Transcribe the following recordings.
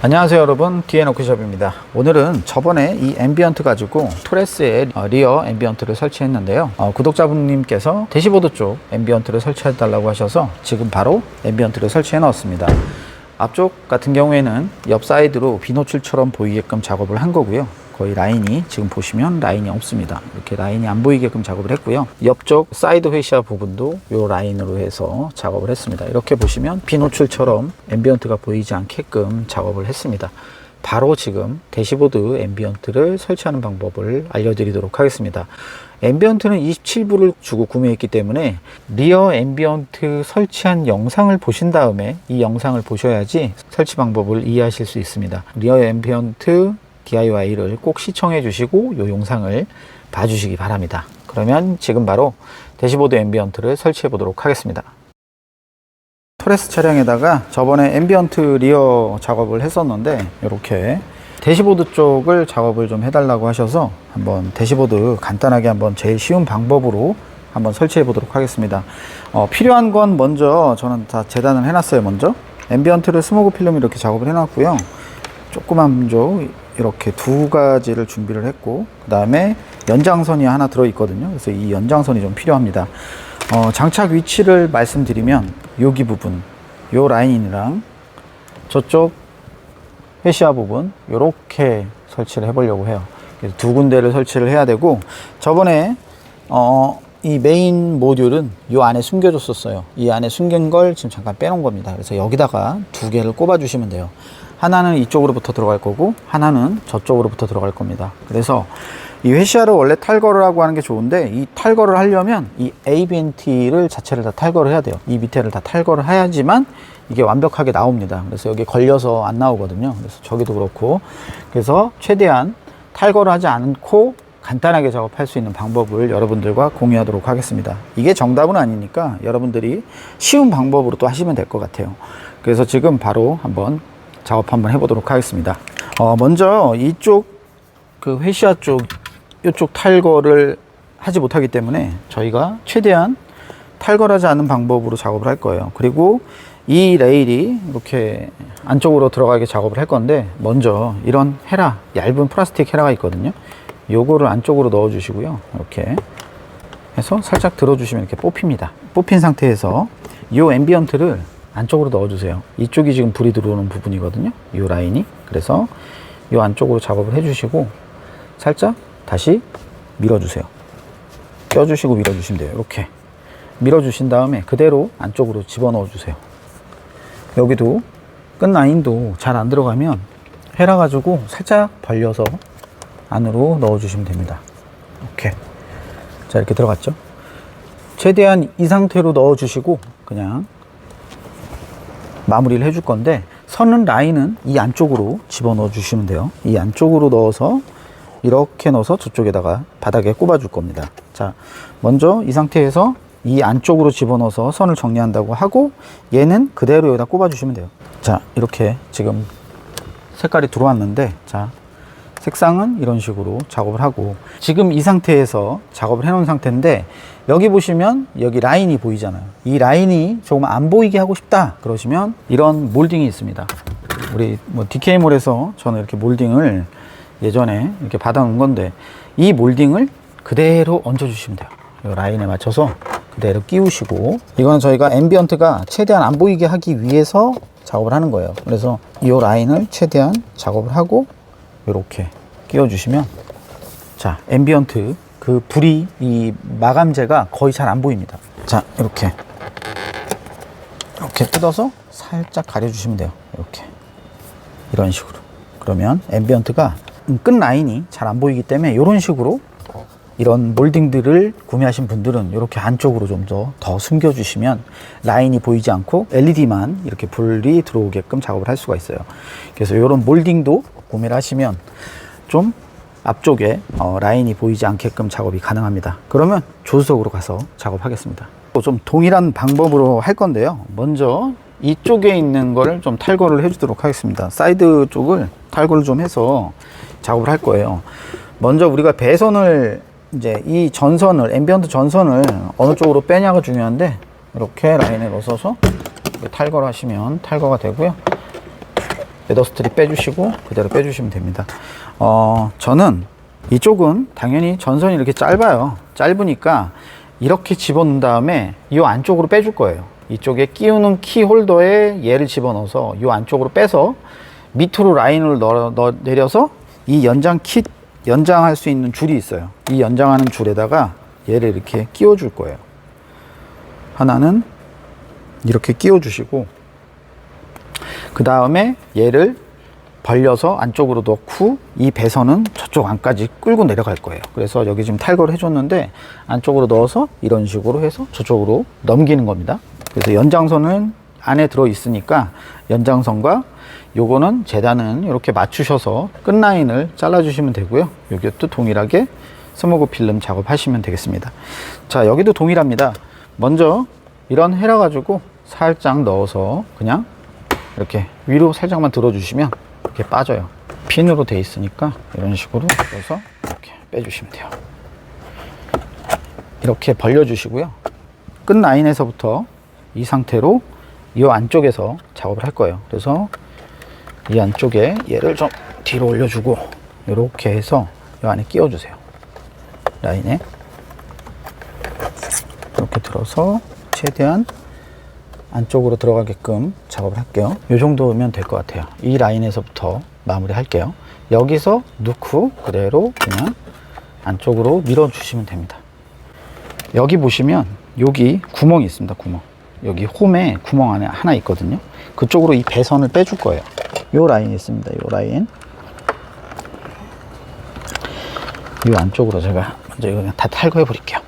안녕하세요 여러분, DN워크숍입니다. 오늘은 저번에 이 앰비언트 가지고 토레스에 리어 앰비언트를 설치했는데요. 구독자분님께서 대시보드 쪽 앰비언트를 설치해 달라고 하셔서 지금 바로 앰비언트를 설치해 넣었습니다. 앞쪽 같은 경우에는 옆 사이드로 비노출처럼 보이게끔 작업을 한 거고요. 거의 라인이 지금 보시면 라인이 없습니다. 이렇게 라인이 안 보이게끔 작업을 했고요. 옆쪽 사이드 회시아 부분도 이 라인으로 해서 작업을 했습니다. 이렇게 보시면 비노출처럼 앰비언트가 보이지 않게끔 작업을 했습니다. 바로 지금 대시보드 앰비언트를 설치하는 방법을 알려드리도록 하겠습니다. 앰비언트는 27불을 주고 구매했기 때문에 리어 앰비언트 설치한 영상을 보신 다음에 이 영상을 보셔야지 설치 방법을 이해하실 수 있습니다. 리어 앰비언트 DIY를 꼭 시청해 주시고 이 영상을 봐주시기 바랍니다. 그러면 지금 바로 대시보드 앰비언트를 설치해 보도록 하겠습니다. 토레스 차량에다가 저번에 앰비언트 리어 작업을 했었는데 이렇게 대시보드 쪽을 작업을 좀 해달라고 하셔서 한번 대시보드 간단하게 한번 제일 쉬운 방법으로 한번 설치해 보도록 하겠습니다. 필요한 건 먼저 저는 다 재단을 해놨어요. 먼저 앰비언트를 스모그 필름 이렇게 작업을 해놨고요. 조그만 조 이렇게 두 가지를 준비를 했고, 그 다음에 연장선이 하나 들어 있거든요. 그래서 이 연장선이 좀 필요합니다. 장착 위치를 말씀드리면 여기 부분, 요 라인이랑 저쪽 회시아 부분 이렇게 설치를 해 보려고 해요. 그래서 두 군데를 설치를 해야 되고, 저번에 이 메인 모듈은 이 안에 숨겨줬었어요. 이 안에 숨긴 걸 지금 잠깐 빼놓은 겁니다. 그래서 여기다가 두 개를 꼽아 주시면 돼요. 하나는 이쪽으로부터 들어갈 거고 하나는 저쪽으로부터 들어갈 겁니다. 그래서 이 회시아를 원래 탈거를 하고 하는 게 좋은데, 이 탈거를 하려면 이 ABNT를 자체를 다 탈거를 해야 돼요. 이 밑에를 다 탈거를 해야지만 이게 완벽하게 나옵니다. 그래서 여기 걸려서 안 나오거든요. 그래서 저기도 그렇고, 그래서 최대한 탈거를 하지 않고 간단하게 작업할 수 있는 방법을 여러분들과 공유하도록 하겠습니다. 이게 정답은 아니니까 여러분들이 쉬운 방법으로 또 하시면 될 것 같아요. 그래서 지금 바로 한번 작업 한번 해보도록 하겠습니다. 먼저 이쪽 그 회시아 쪽 이쪽 탈거를 하지 못하기 때문에 저희가 최대한 탈거를 하지 않는 방법으로 작업을 할 거예요. 그리고 이 레일이 이렇게 안쪽으로 들어가게 작업을 할 건데, 먼저 이런 헤라, 얇은 플라스틱 헤라가 있거든요. 요거를 안쪽으로 넣어 주시고요. 이렇게 해서 살짝 들어 주시면 이렇게 뽑힙니다. 뽑힌 상태에서 이 앰비언트를 안쪽으로 넣어 주세요. 이쪽이 지금 불이 들어오는 부분이거든요. 이 라인이. 그래서 이 안쪽으로 작업을 해 주시고 살짝 다시 밀어 주세요. 껴 주시고 밀어 주시면 돼요. 이렇게 밀어 주신 다음에 그대로 안쪽으로 집어넣어 주세요. 여기도 끝 라인도 잘 안 들어가면 헤라 가지고 살짝 벌려서 안으로 넣어 주시면 됩니다. 이렇게. 자, 이렇게 들어갔죠? 최대한 이 상태로 넣어 주시고 그냥 마무리를 해줄 건데, 서는 라인은 이 안쪽으로 집어넣어 주시면 돼요. 이 안쪽으로 넣어서 이렇게 넣어서 저쪽에다가 바닥에 꼽아 줄 겁니다. 자, 먼저 이 상태에서 이 안쪽으로 집어넣어서 선을 정리한다고 하고, 얘는 그대로 여기다 꼽아 주시면 돼요. 자, 이렇게 지금 색깔이 들어왔는데, 자, 색상은 이런 식으로 작업을 하고, 지금 이 상태에서 작업을 해 놓은 상태인데, 여기 보시면 여기 라인이 보이잖아요. 이 라인이 조금 안 보이게 하고 싶다 그러시면 이런 몰딩이 있습니다. 우리 DK몰에서 저는 이렇게 몰딩을 예전에 이렇게 받아 놓은 건데, 이 몰딩을 그대로 얹어 주시면 돼요. 이 라인에 맞춰서 그대로 끼우시고, 이거는 저희가 앰비언트가 최대한 안 보이게 하기 위해서 작업을 하는 거예요. 그래서 이 라인을 최대한 작업을 하고 이렇게 끼워 주시면, 자, 앰비언트 그 불이, 이 마감재가 거의 잘 안 보입니다. 자, 이렇게 뜯어서 살짝 가려 주시면 돼요. 이렇게 이런 식으로. 그러면 앰비언트가 끝 라인이 잘 안 보이기 때문에 이런 식으로, 이런 몰딩들을 구매하신 분들은 이렇게 안쪽으로 좀 더 숨겨 주시면 라인이 보이지 않고 LED만 이렇게 불이 들어오게끔 작업을 할 수가 있어요. 그래서 이런 몰딩도 구매를 하시면 좀 앞쪽에 라인이 보이지 않게끔 작업이 가능합니다. 그러면 조수석으로 가서 작업하겠습니다. 또 좀 동일한 방법으로 할 건데요. 먼저 이쪽에 있는 거를 좀 탈거를 해 주도록 하겠습니다. 사이드 쪽을 탈거를 좀 해서 작업을 할 거예요. 먼저 우리가 배선을, 이제 이 전선을, 앰비언트 전선을 어느 쪽으로 빼냐가 중요한데, 이렇게 라인에 넣어서 탈거를 하시면 탈거가 되고요. 매더스트립 빼주시고 그대로 빼주시면 됩니다. 저는 이쪽은 당연히 전선이 이렇게 짧아요. 짧으니까 이렇게 집어넣은 다음에 이 안쪽으로 빼줄 거예요. 이쪽에 끼우는 키 홀더에 얘를 집어넣어서 이 안쪽으로 빼서 밑으로 라인을 내려서 이 연장할 수 있는 줄이 있어요. 이 연장하는 줄에다가 얘를 이렇게 끼워 줄 거예요. 하나는 이렇게 끼워 주시고, 그 다음에 얘를 벌려서 안쪽으로 넣고 이 배선은 저쪽 안까지 끌고 내려갈 거예요. 그래서 여기 지금 탈거를 해줬는데 안쪽으로 넣어서 이런 식으로 해서 저쪽으로 넘기는 겁니다. 그래서 연장선은 안에 들어 있으니까 연장선과 요거는 재단은 이렇게 맞추셔서 끝라인을 잘라 주시면 되고요. 여기도 동일하게 스모그 필름 작업하시면 되겠습니다. 자, 여기도 동일합니다. 먼저 이런 헤라 가지고 살짝 넣어서 그냥 이렇게 위로 살짝만 들어주시면 이렇게 빠져요. 핀으로 돼 있으니까 이런 식으로 넣어서 이렇게 빼주시면 돼요. 이렇게 벌려주시고요. 끝 라인에서부터 이 상태로 이 안쪽에서 작업을 할 거예요. 그래서 이 안쪽에 얘를 좀 뒤로 올려주고 이렇게 해서 이 안에 끼워주세요. 라인에 이렇게 들어서 최대한 안쪽으로 들어가게끔 작업을 할게요. 이 정도면 될 것 같아요. 이 라인에서부터 마무리 할게요. 여기서 넣고 그대로 그냥 안쪽으로 밀어 주시면 됩니다. 여기 보시면 여기 구멍이 있습니다. 구멍. 여기 홈에 구멍 안에 하나 있거든요. 그쪽으로 이 배선을 빼줄 거예요. 요 라인이 있습니다. 요 라인. 이 안쪽으로 제가 먼저 이거 그냥 다 탈거해 버릴게요.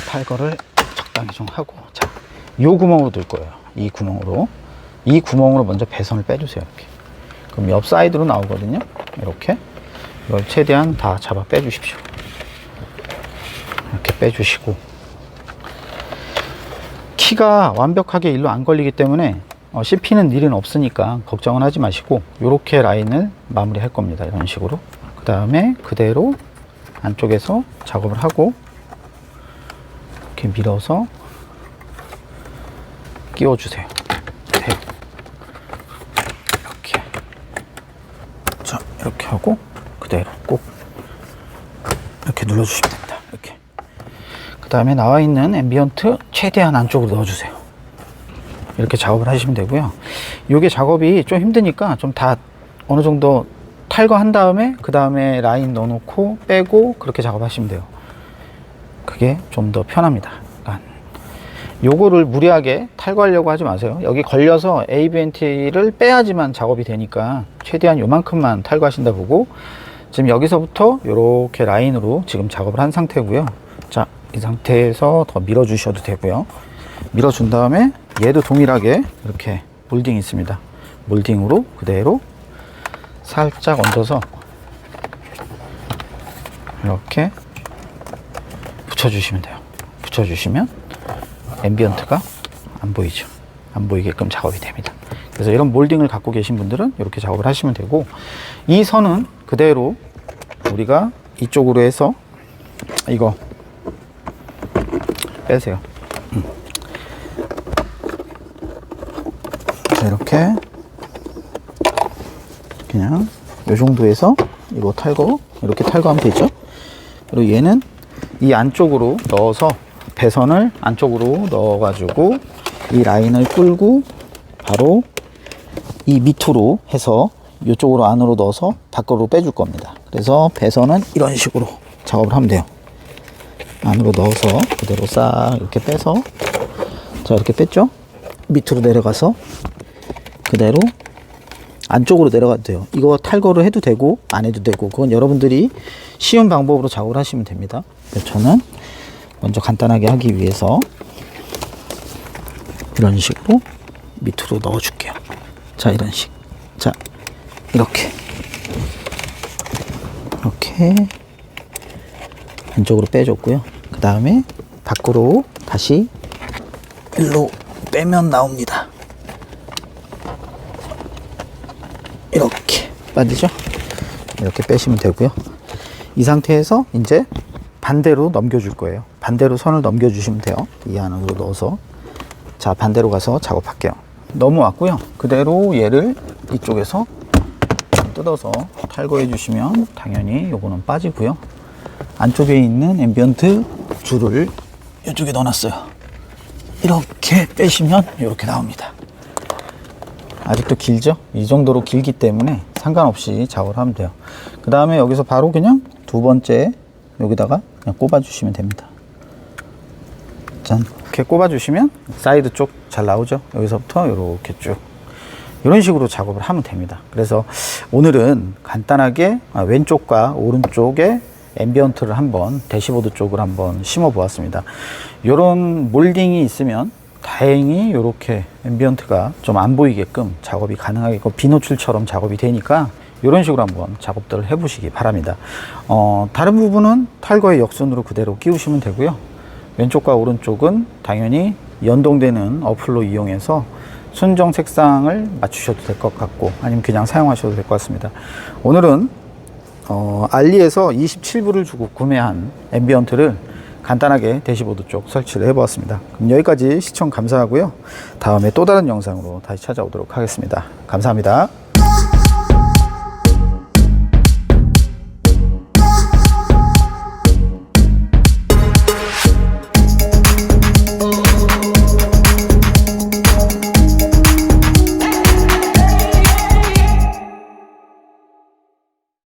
탈거를 적당히 좀 하고, 자, 요 구멍으로 넣을 거예요. 이 구멍으로 먼저 배선을 빼주세요. 이렇게. 그럼 옆 사이드로 나오거든요. 이렇게. 이걸 최대한 다 잡아 빼주십시오. 이렇게 빼주시고, 키가 완벽하게 일로 안 걸리기 때문에 씹히는 일은 없으니까 걱정은 하지 마시고 이렇게 라인을 마무리 할 겁니다. 이런 식으로. 그 다음에 그대로 안쪽에서 작업을 하고 이렇게 밀어서 끼워주세요. 이렇게. 자, 이렇게 하고 그대로 꼭 이렇게 눌러주시면 됩니다. 이렇게. 그 다음에 나와 있는 앰비언트 최대한 안쪽으로 넣어주세요. 이렇게 작업을 하시면 되고요. 이게 작업이 좀 힘드니까 좀 다 어느 정도 탈거한 다음에 그 다음에 라인 넣어놓고 빼고 그렇게 작업하시면 돼요. 그게 좀 더 편합니다. 요거를 무리하게 탈거하려고 하지 마세요. 여기 걸려서 ABNT를 빼야지만 작업이 되니까 최대한 요만큼만 탈거하신다 보고, 지금 여기서부터 이렇게 라인으로 지금 작업을 한 상태고요. 자, 이 상태에서 더 밀어 주셔도 되고요. 밀어 준 다음에 얘도 동일하게 이렇게 몰딩이 있습니다. 몰딩으로 그대로 살짝 얹어서 이렇게 붙여주시면 돼요. 붙여주시면 앰비언트가 안 보이죠. 안 보이게끔 작업이 됩니다. 그래서 이런 몰딩을 갖고 계신 분들은 이렇게 작업을 하시면 되고, 이 선은 그대로 우리가 이쪽으로 해서 이거 빼세요. 자, 이렇게 그냥 이 정도에서 이거 탈거, 이렇게 탈거하면 되죠. 그리고 얘는 이 안쪽으로 넣어서 배선을 안쪽으로 넣어 가지고 이 라인을 끌고 바로 이 밑으로 해서 이쪽으로 안으로 넣어서 밖으로 빼줄 겁니다. 그래서 배선은 이런 식으로 작업을 하면 돼요. 안으로 넣어서 그대로 싹 이렇게 빼서, 자, 이렇게 뺐죠. 밑으로 내려가서 그대로 안쪽으로 내려가도 돼요. 이거 탈거를 해도 되고 안 해도 되고 그건 여러분들이 쉬운 방법으로 작업을 하시면 됩니다. 저는 먼저 간단하게 하기 위해서 이런 식으로 밑으로 넣어 줄게요. 자, 이런 식. 자, 이렇게 안쪽으로 빼줬고요. 그 다음에 밖으로 다시 일로 빼면 나옵니다. 이렇게 빠지죠? 이렇게 빼시면 되고요. 이 상태에서 이제 반대로 넘겨줄 거예요. 반대로 선을 넘겨주시면 돼요. 이 안으로 넣어서. 자, 반대로 가서 작업할게요. 넘어왔고요. 그대로 얘를 이쪽에서 뜯어서 탈거해 주시면 당연히 요거는 빠지고요. 안쪽에 있는 앰비언트 줄을 이쪽에 넣어놨어요. 이렇게 빼시면 이렇게 나옵니다. 아직도 길죠? 이 정도로 길기 때문에 상관없이 작업을 하면 돼요. 그 다음에 여기서 바로 그냥 두 번째 여기다가 그냥 꼽아 주시면 됩니다. 짠. 이렇게 꼽아 주시면 사이드 쪽 잘 나오죠? 여기서부터 이렇게 쭉 이런 식으로 작업을 하면 됩니다. 그래서 오늘은 간단하게 왼쪽과 오른쪽에 앰비언트를 한번 대시보드 쪽을 한번 심어 보았습니다. 이런 몰딩이 있으면 다행히 이렇게 앰비언트가 좀 안 보이게끔 작업이 가능하겠고 비노출처럼 작업이 되니까 이런 식으로 한번 작업들을 해 보시기 바랍니다. 다른 부분은 탈거의 역순으로 그대로 끼우시면 되고요. 왼쪽과 오른쪽은 당연히 연동되는 어플로 이용해서 순정 색상을 맞추셔도 될 것 같고 아니면 그냥 사용하셔도 될 것 같습니다. 오늘은 알리에서 27불을 주고 구매한 앰비언트를 간단하게 대시보드 쪽 설치를 해보았습니다. 그럼 여기까지 시청 감사하고요. 다음에 또 다른 영상으로 다시 찾아오도록 하겠습니다. 감사합니다.